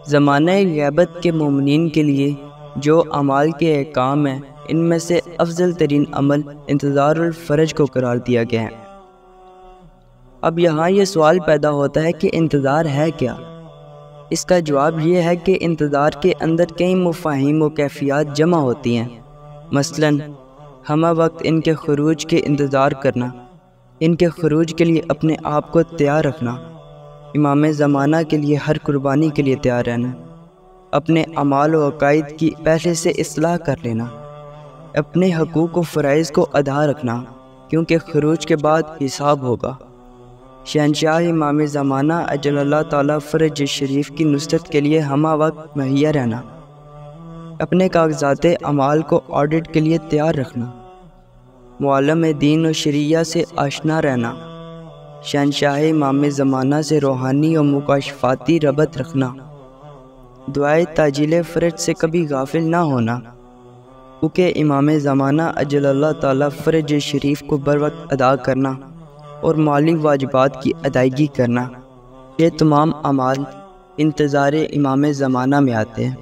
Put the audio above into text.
زمانہ غیبت کے مومنین کے لیے جو اعمال کے احکام ہیں، ان میں سے افضل ترین عمل انتظار الفرج کو قرار دیا گیا ہے۔ اب یہاں یہ سوال پیدا ہوتا ہے کہ انتظار ہے کیا؟ اس کا جواب یہ ہے کہ انتظار کے اندر کئی مفاہیم و کیفیات جمع ہوتی ہیں۔ مثلاً ہمہ وقت ان کے خروج کے انتظار کرنا، ان کے خروج کے لیے اپنے آپ کو تیار رکھنا، امام زمانہ کے لیے ہر قربانی کے لیے تیار رہنا، اپنے اعمال و عقائد کی پہلے سے اصلاح کر لینا، اپنے حقوق و فرائض کو ادا رکھنا، کیونکہ خروج کے بعد حساب ہوگا، شہنشاہ امام زمانہ اجل اللہ تعالیٰ فرج شریف کی نصرت کے لیے ہمہ وقت مہیا رہنا، اپنے کاغذات اعمال کو آڈٹ کے لیے تیار رکھنا، معلم دین و شریعہ سے آشنا رہنا، شہنشاہ امام زمانہ سے روحانی و مکاشفاتی ربط رکھنا، دعائے تاجیل فرج سے کبھی غافل نہ ہونا، کیونکہ امام زمانہ اجل اللہ تعالیٰ فرج شریف کو بر وقت ادا کرنا اور مالی واجبات کی ادائیگی کرنا، یہ تمام اعمال انتظار امام زمانہ میں آتے ہیں۔